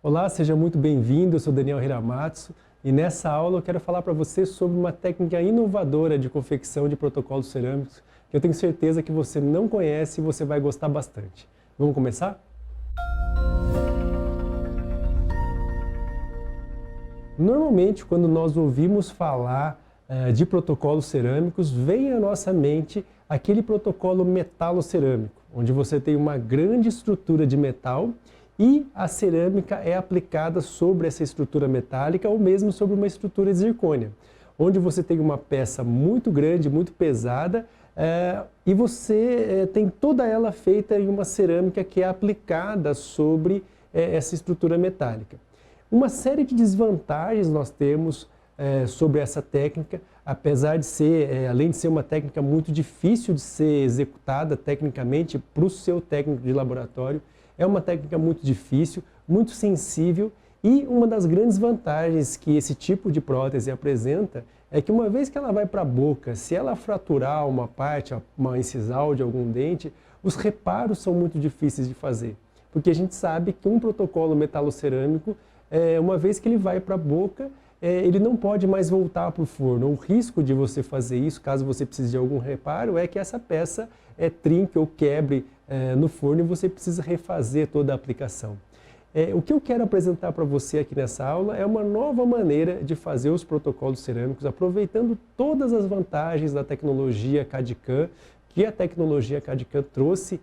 Olá, seja muito bem-vindo, eu sou Daniel Hiramatsu e nessa aula eu quero falar para você sobre uma técnica inovadora de confecção de protocolos cerâmicos que eu tenho certeza que você não conhece e você vai gostar bastante. Vamos começar? Normalmente, quando nós ouvimos falar de protocolos cerâmicos, vem à nossa mente aquele protocolo metalo-cerâmico, onde você tem uma grande estrutura de metal e a cerâmica é aplicada sobre essa estrutura metálica ou mesmo sobre uma estrutura de zircônia, onde você tem uma peça muito grande, muito pesada e você tem toda ela feita em uma cerâmica que é aplicada sobre essa estrutura metálica. Uma série de desvantagens nós temos sobre essa técnica, apesar de ser, além de ser uma técnica muito difícil de ser executada tecnicamente para o seu técnico de laboratório, é uma técnica muito difícil, muito sensível e uma das grandes vantagens que esse tipo de prótese apresenta é que uma vez que ela vai para a boca, se ela fraturar uma parte, uma incisal de algum dente, os reparos são muito difíceis de fazer, porque a gente sabe que um protocolo metalocerâmico, uma vez que ele vai para a boca, ele não pode mais voltar para o forno. O risco de você fazer isso, caso você precise de algum reparo, é que essa peça trinque ou quebre no forno e você precisa refazer toda a aplicação. O que eu quero apresentar para você aqui nessa aula é uma nova maneira de fazer os protocolos cerâmicos, aproveitando todas as vantagens da tecnologia CAD/CAM, que a tecnologia CAD/CAM trouxe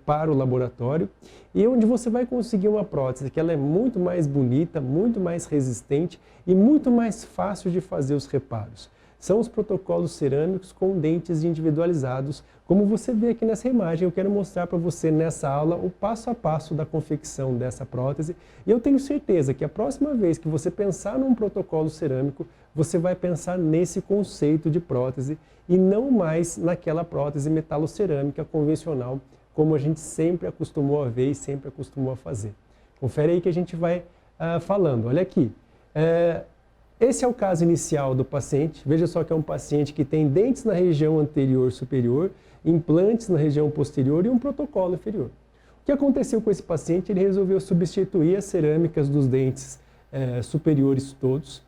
para o laboratório, e onde você vai conseguir uma prótese que ela é muito mais bonita, muito mais resistente e muito mais fácil de fazer os reparos. São os protocolos cerâmicos com dentes individualizados. Como você vê aqui nessa imagem, eu quero mostrar para você nessa aula o passo a passo da confecção dessa prótese. E eu tenho certeza que a próxima vez que você pensar num protocolo cerâmico, você vai pensar nesse conceito de prótese e não mais naquela prótese metalocerâmica convencional, como a gente sempre acostumou a ver e sempre acostumou a fazer. Confere aí que a gente vai falando. Olha aqui. Esse é o caso inicial do paciente. Veja só que é um paciente que tem dentes na região anterior superior, implantes na região posterior e um protocolo inferior. O que aconteceu com esse paciente? Ele resolveu substituir as cerâmicas dos dentes superiores todos.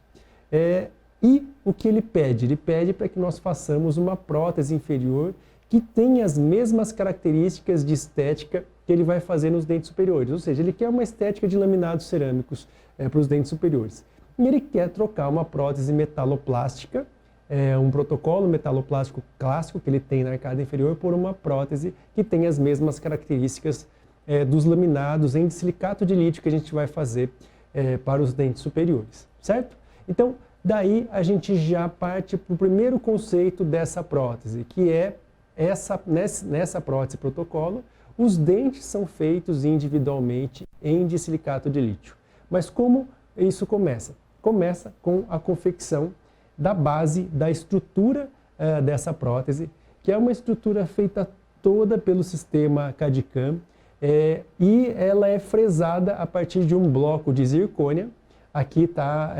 E o que ele pede? Ele pede para que nós façamos uma prótese inferior que tenha as mesmas características de estética que ele vai fazer nos dentes superiores. Ou seja, ele quer uma estética de laminados cerâmicos para os dentes superiores. E ele quer trocar uma prótese metaloplástica, um protocolo metaloplástico clássico que ele tem na arcada inferior, por uma prótese que tem as mesmas características dos laminados em silicato de lítio que a gente vai fazer para os dentes superiores, certo? Então, daí a gente já parte para o primeiro conceito dessa prótese, que é nessa prótese protocolo, os dentes são feitos individualmente em disilicato de lítio. Mas como isso começa? Começa com a confecção da base da estrutura dessa prótese, que é uma estrutura feita toda pelo sistema CAD/CAM e ela é fresada a partir de um bloco de zircônia. Aqui está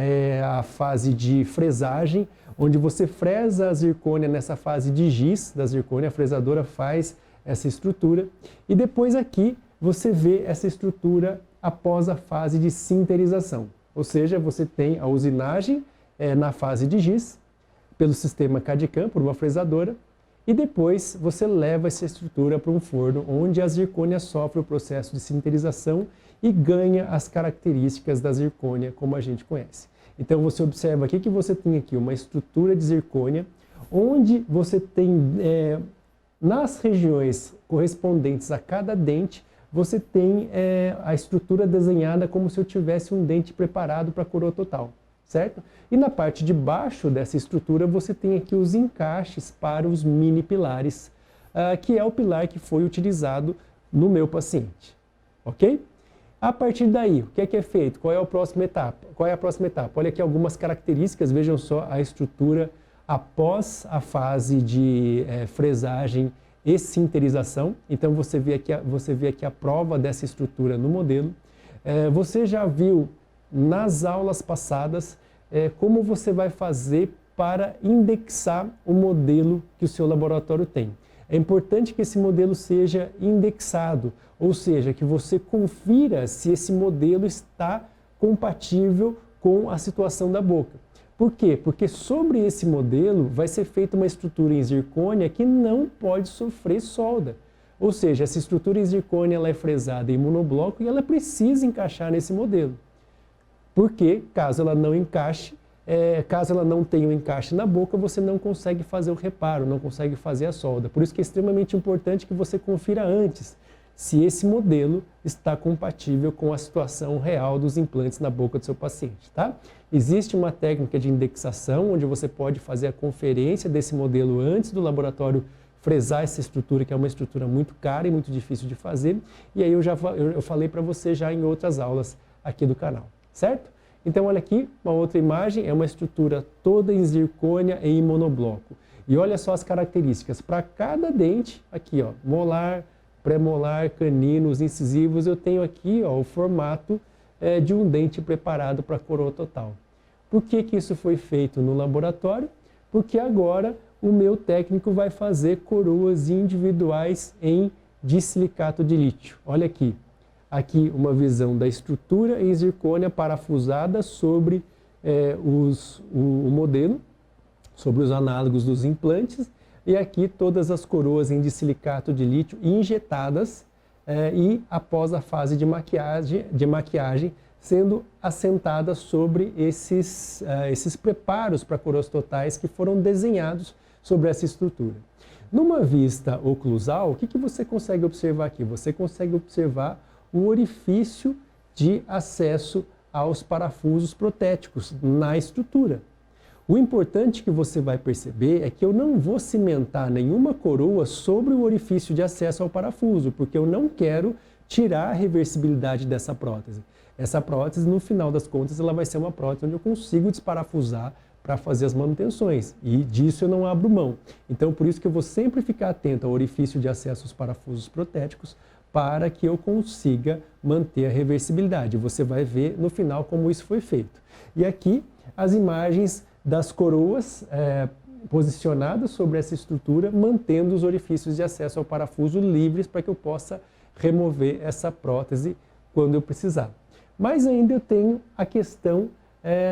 a fase de fresagem, onde você fresa a zircônia nessa fase de giz da zircônia, a fresadora faz essa estrutura, e depois aqui você vê essa estrutura após a fase de sinterização. Ou seja, você tem a usinagem na fase de giz, pelo sistema CAD/CAM, por uma fresadora, e depois você leva essa estrutura para um forno, onde a zircônia sofre o processo de sinterização e ganha as características da zircônia, como a gente conhece. Então você observa aqui que você tem aqui uma estrutura de zircônia, onde você tem, nas regiões correspondentes a cada dente, você tem a estrutura desenhada como se eu tivesse um dente preparado para a coroa total, certo? E na parte de baixo dessa estrutura você tem aqui os encaixes para os mini pilares, que é o pilar que foi utilizado no meu paciente, ok? A partir daí, o que é feito? Qual é a próxima etapa? Olha aqui algumas características, vejam só a estrutura após a fase de fresagem e sinterização. Então você vê aqui a prova dessa estrutura no modelo. Você já viu nas aulas passadas como você vai fazer para indexar o modelo que o seu laboratório tem. É importante que esse modelo seja indexado, Ou seja, que você confira se esse modelo está compatível com a situação da boca. Por quê? Porque sobre esse modelo vai ser feita uma estrutura em zircônia que não pode sofrer solda. Ou seja, essa estrutura em zircônia ela é fresada em monobloco e ela precisa encaixar nesse modelo. Porque caso ela não encaixe, caso ela não tenha um encaixe na boca, você não consegue fazer o reparo, não consegue fazer a solda. Por isso que é extremamente importante que você confira antes se esse modelo está compatível com a situação real dos implantes na boca do seu paciente, tá? Existe uma técnica de indexação, onde você pode fazer a conferência desse modelo antes do laboratório fresar essa estrutura, que é uma estrutura muito cara e muito difícil de fazer, e aí eu falei para você já em outras aulas aqui do canal, certo? Então olha aqui, uma outra imagem, é uma estrutura toda em zircônia e em monobloco. E olha só as características, para cada dente, aqui ó, molar, premolar, caninos, incisivos, eu tenho aqui ó, o formato de um dente preparado para coroa total. Por que que isso foi feito no laboratório? Porque agora o meu técnico vai fazer coroas individuais em disilicato de lítio. Olha aqui. Aqui uma visão da estrutura em zircônia parafusada sobre o modelo, sobre os análogos dos implantes, e aqui todas as coroas em disilicato de lítio injetadas e após a fase de maquiagem sendo assentadas sobre esses preparos para coroas totais que foram desenhados sobre essa estrutura. Numa vista oclusal, o que você consegue observar aqui? Você consegue observar o orifício de acesso aos parafusos protéticos na estrutura. O importante que você vai perceber é que eu não vou cimentar nenhuma coroa sobre o orifício de acesso ao parafuso, porque eu não quero tirar a reversibilidade dessa prótese. Essa prótese, no final das contas, ela vai ser uma prótese onde eu consigo desparafusar para fazer as manutenções, e disso eu não abro mão. Então, por isso que eu vou sempre ficar atento ao orifício de acesso aos parafusos protéticos, para que eu consiga manter a reversibilidade. Você vai ver no final como isso foi feito. E aqui as imagens das coroas posicionadas sobre essa estrutura, mantendo os orifícios de acesso ao parafuso livres para que eu possa remover essa prótese quando eu precisar. Mas ainda eu tenho a questão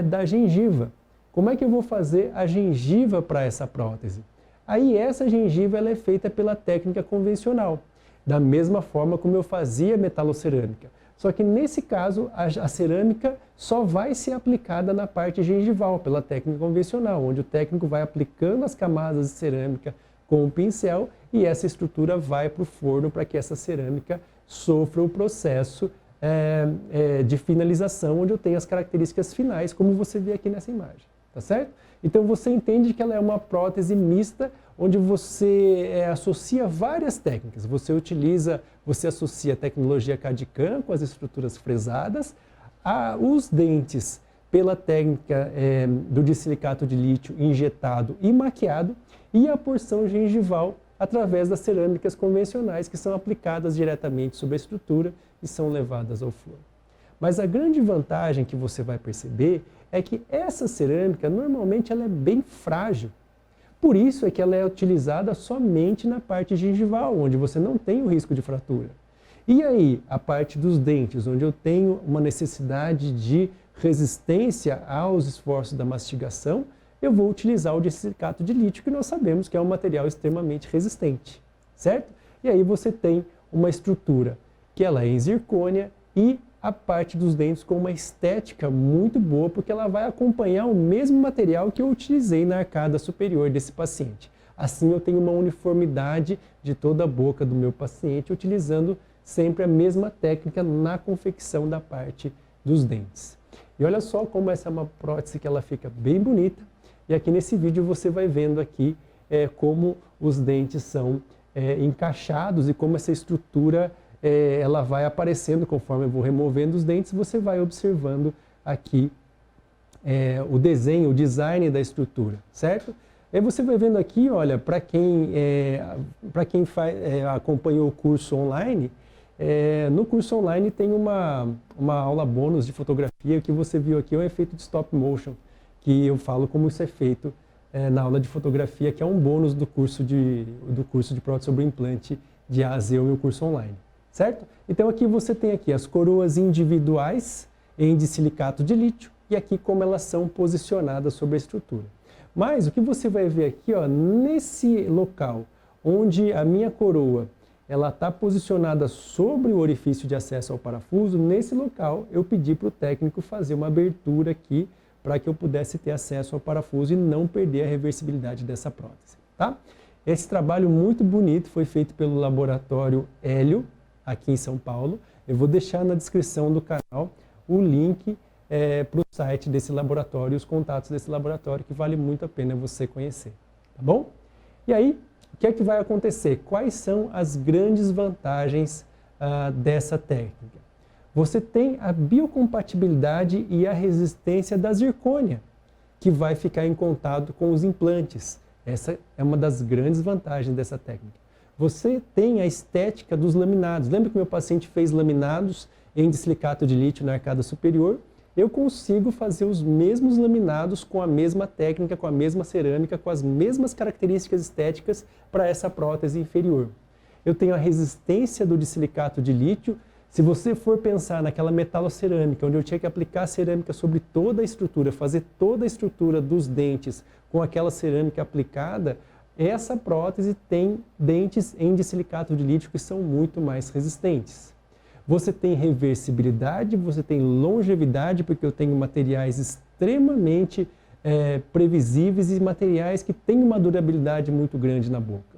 da gengiva. Como é que eu vou fazer a gengiva para essa prótese? Aí essa gengiva ela é feita pela técnica convencional, da mesma forma como eu fazia metalocerâmica. Só que nesse caso a cerâmica só vai ser aplicada na parte gengival, pela técnica convencional, onde o técnico vai aplicando as camadas de cerâmica com o pincel e essa estrutura vai para o forno para que essa cerâmica sofra o processo de finalização, onde eu tenho as características finais, como você vê aqui nessa imagem. Tá certo? Então você entende que ela é uma prótese mista, onde você associa várias técnicas. Você associa a tecnologia CAD/CAM com as estruturas fresadas, os dentes pela técnica do disilicato de lítio injetado e maquiado, e a porção gengival através das cerâmicas convencionais que são aplicadas diretamente sobre a estrutura e são levadas ao forno. Mas a grande vantagem que você vai perceber é que essa cerâmica, normalmente, ela é bem frágil. Por isso é que ela é utilizada somente na parte gengival, onde você não tem o risco de fratura. E aí, a parte dos dentes, onde eu tenho uma necessidade de resistência aos esforços da mastigação, eu vou utilizar o disilicato de lítio, que nós sabemos que é um material extremamente resistente, certo? E aí você tem uma estrutura que ela é em zircônia e a parte dos dentes com uma estética muito boa, porque ela vai acompanhar o mesmo material que eu utilizei na arcada superior desse paciente. Assim eu tenho uma uniformidade de toda a boca do meu paciente, utilizando sempre a mesma técnica na confecção da parte dos dentes. E olha só como essa é uma prótese que ela fica bem bonita, e aqui nesse vídeo você vai vendo aqui como os dentes são encaixados e como essa estrutura ela vai aparecendo conforme eu vou removendo os dentes, você vai observando aqui o desenho, o design da estrutura, certo? E você vai vendo aqui, olha, para quem acompanhou o curso online, no curso online tem uma aula bônus de fotografia, que você viu aqui é o efeito de stop motion, que eu falo como isso é feito na aula de fotografia, que é um bônus do curso de prótese sobre implante de A a Z, o meu curso online. certo? Então aqui você tem aqui as coroas individuais em disilicato de lítio e aqui como elas são posicionadas sobre a estrutura. Mas o que você vai ver aqui, ó, nesse local onde a minha coroa ela está posicionada sobre o orifício de acesso ao parafuso, nesse local eu pedi para o técnico fazer uma abertura aqui para que eu pudesse ter acesso ao parafuso e não perder a reversibilidade dessa prótese, tá? Esse trabalho muito bonito foi feito pelo laboratório Hélio, aqui em São Paulo. Eu vou deixar na descrição do canal o link para o site desse laboratório, os contatos desse laboratório, que vale muito a pena você conhecer, tá bom? E aí, o que é que vai acontecer? Quais são as grandes vantagens dessa técnica? Você tem a biocompatibilidade e a resistência da zircônia, que vai ficar em contato com os implantes. Essa é uma das grandes vantagens dessa técnica. Você tem a estética dos laminados. Lembra que meu paciente fez laminados em disilicato de lítio na arcada superior? Eu consigo fazer os mesmos laminados com a mesma técnica, com a mesma cerâmica, com as mesmas características estéticas para essa prótese inferior. Eu tenho a resistência do disilicato de lítio. Se você for pensar naquela metalocerâmica, onde eu tinha que aplicar a cerâmica sobre toda a estrutura, fazer toda a estrutura dos dentes com aquela cerâmica aplicada, essa prótese tem dentes em disilicato de lítio que são muito mais resistentes. Você tem reversibilidade, você tem longevidade, porque eu tenho materiais extremamente previsíveis e materiais que têm uma durabilidade muito grande na boca.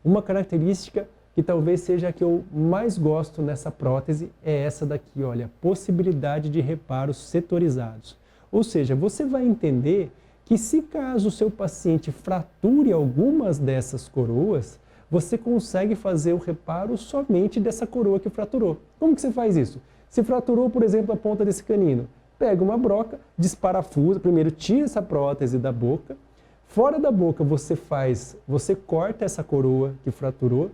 Uma característica que talvez seja a que eu mais gosto nessa prótese é essa daqui, olha, possibilidade de reparos setorizados. Ou seja, você vai entender que se caso o seu paciente frature algumas dessas coroas, você consegue fazer o reparo somente dessa coroa que fraturou. Como que você faz isso? Se fraturou, por exemplo, a ponta desse canino, pega uma broca, desparafusa, primeiro tira essa prótese da boca, fora da boca você corta essa coroa que fraturou,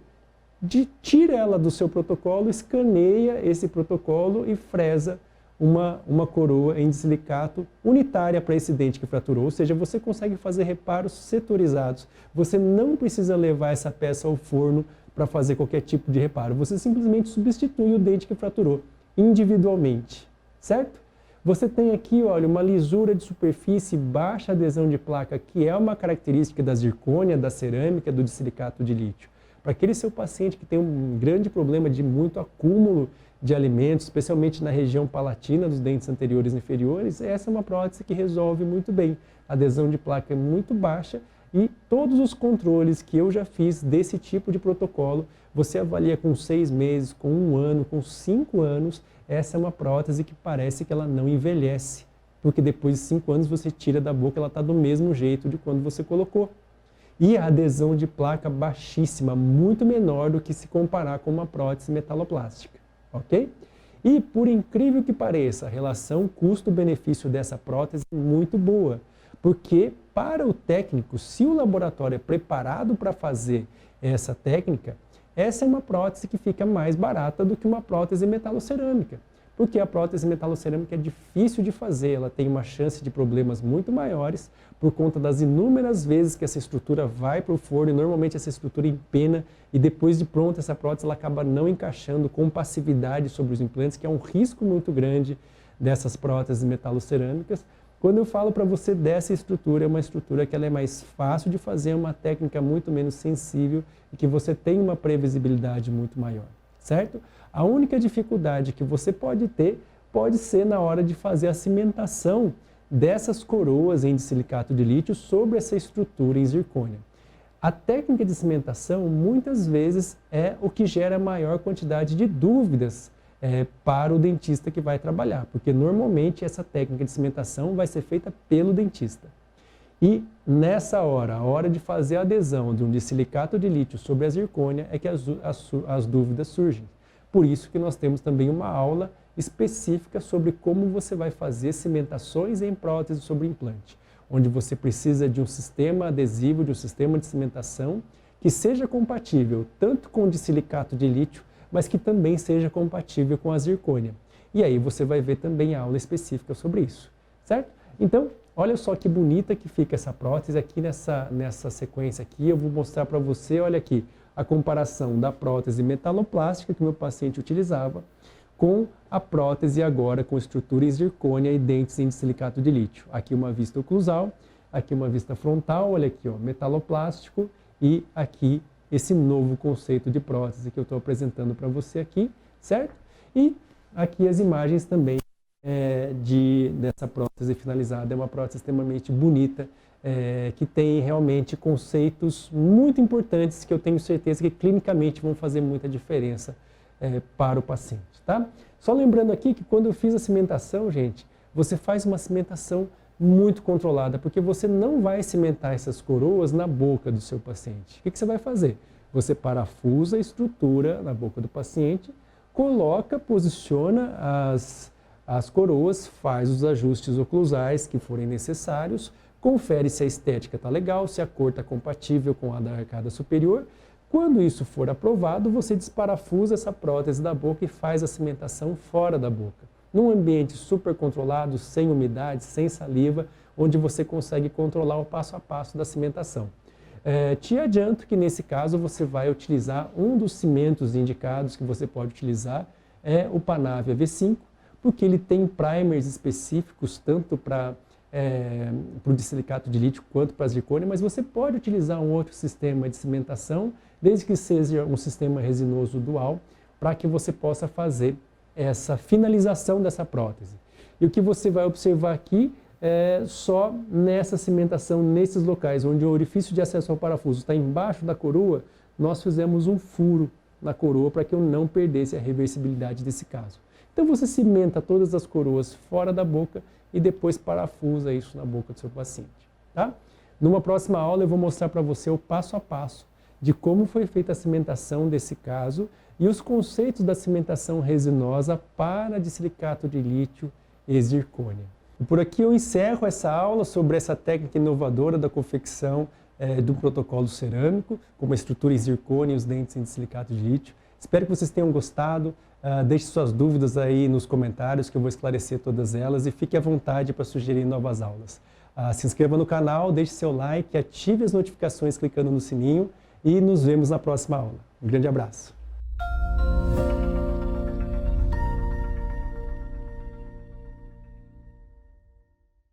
tira ela do seu protocolo, escaneia esse protocolo e fresa uma coroa em disilicato unitária para esse dente que fraturou, ou seja, você consegue fazer reparos setorizados. Você não precisa levar essa peça ao forno para fazer qualquer tipo de reparo. Você simplesmente substitui o dente que fraturou individualmente, certo? Você tem aqui, olha, uma lisura de superfície, baixa adesão de placa, que é uma característica da zircônia, da cerâmica, do disilicato de lítio. Para aquele seu paciente que tem um grande problema de muito acúmulo de alimentos, especialmente na região palatina dos dentes anteriores e inferiores, essa é uma prótese que resolve muito bem. A adesão de placa é muito baixa e todos os controles que eu já fiz desse tipo de protocolo, você avalia com 6 meses, com 1 ano, com 5 anos, essa é uma prótese que parece que ela não envelhece, porque depois de 5 anos você tira da boca, ela está do mesmo jeito de quando você colocou. E a adesão de placa baixíssima, muito menor do que se comparar com uma prótese metaloplástica. Ok? E, por incrível que pareça, a relação custo-benefício dessa prótese é muito boa, porque para o técnico, se o laboratório é preparado para fazer essa técnica, essa é uma prótese que fica mais barata do que uma prótese metalocerâmica, porque a prótese metalocerâmica é difícil de fazer, ela tem uma chance de problemas muito maiores por conta das inúmeras vezes que essa estrutura vai para o forno e normalmente essa estrutura empena e depois de pronta essa prótese ela acaba não encaixando com passividade sobre os implantes, que é um risco muito grande dessas próteses metalocerâmicas. Quando eu falo para você dessa estrutura, é uma estrutura que ela é mais fácil de fazer, é uma técnica muito menos sensível e que você tem uma previsibilidade muito maior, certo? A única dificuldade que você pode ter pode ser na hora de fazer a cimentação dessas coroas em disilicato de lítio sobre essa estrutura em zircônia. A técnica de cimentação muitas vezes é o que gera maior quantidade de dúvidas para o dentista que vai trabalhar, porque normalmente essa técnica de cimentação vai ser feita pelo dentista. E nessa hora, a hora de fazer a adesão de um disilicato de lítio sobre a zircônia é que as dúvidas surgem. Por isso que nós temos também uma aula específica sobre como você vai fazer cimentações em prótese sobre implante, onde você precisa de um sistema adesivo, de um sistema de cimentação que seja compatível tanto com o disilicato de lítio, mas que também seja compatível com a zircônia. E aí você vai ver também a aula específica sobre isso, certo? Então, olha só que bonita que fica essa prótese aqui nessa sequência aqui. Eu vou mostrar para você, olha aqui, a comparação da prótese metaloplástica que o meu paciente utilizava com a prótese agora com estrutura em zircônia e dentes em silicato de lítio. Aqui uma vista oclusal, aqui uma vista frontal, olha aqui, ó, metaloplástico, e aqui esse novo conceito de prótese que eu estou apresentando para você aqui, certo? E aqui as imagens também dessa prótese finalizada. É uma prótese extremamente bonita, que tem realmente conceitos muito importantes que eu tenho certeza que clinicamente vão fazer muita diferença para o paciente, tá? Só lembrando aqui que quando eu fiz a cimentação, gente, você faz uma cimentação muito controlada, porque você não vai cimentar essas coroas na boca do seu paciente. O que você vai fazer? Você parafusa a estrutura na boca do paciente, coloca, posiciona as coroas, faz os ajustes oclusais que forem necessários, confere se a estética está legal, se a cor está compatível com a da arcada superior. Quando isso for aprovado, você desparafusa essa prótese da boca e faz a cimentação fora da boca. Num ambiente super controlado, sem umidade, sem saliva, onde você consegue controlar o passo a passo da cimentação. Te adianto que nesse caso você vai utilizar um dos cimentos indicados que você pode utilizar, é o Panavia V5, porque ele tem primers específicos tanto para o disilicato de lítio quanto para a zircônia, mas você pode utilizar um outro sistema de cimentação, desde que seja um sistema resinoso dual, para que você possa fazer essa finalização dessa prótese. E o que você vai observar aqui é só nessa cimentação, nesses locais, onde o orifício de acesso ao parafuso está embaixo da coroa, nós fizemos um furo na coroa para que eu não perdesse a reversibilidade desse caso. Então você cimenta todas as coroas fora da boca e depois parafusa isso na boca do seu paciente, tá? Numa próxima aula eu vou mostrar para você o passo a passo de como foi feita a cimentação desse caso e os conceitos da cimentação resinosa para disilicato de lítio e zircônia. E por aqui eu encerro essa aula sobre essa técnica inovadora da confecção do protocolo cerâmico, com uma estrutura em zircônia e os dentes em silicato de lítio. Espero que vocês tenham gostado. Deixe suas dúvidas aí nos comentários que eu vou esclarecer todas elas e fique à vontade para sugerir novas aulas. Se inscreva no canal, deixe seu like, ative as notificações clicando no sininho e nos vemos na próxima aula. Um grande abraço!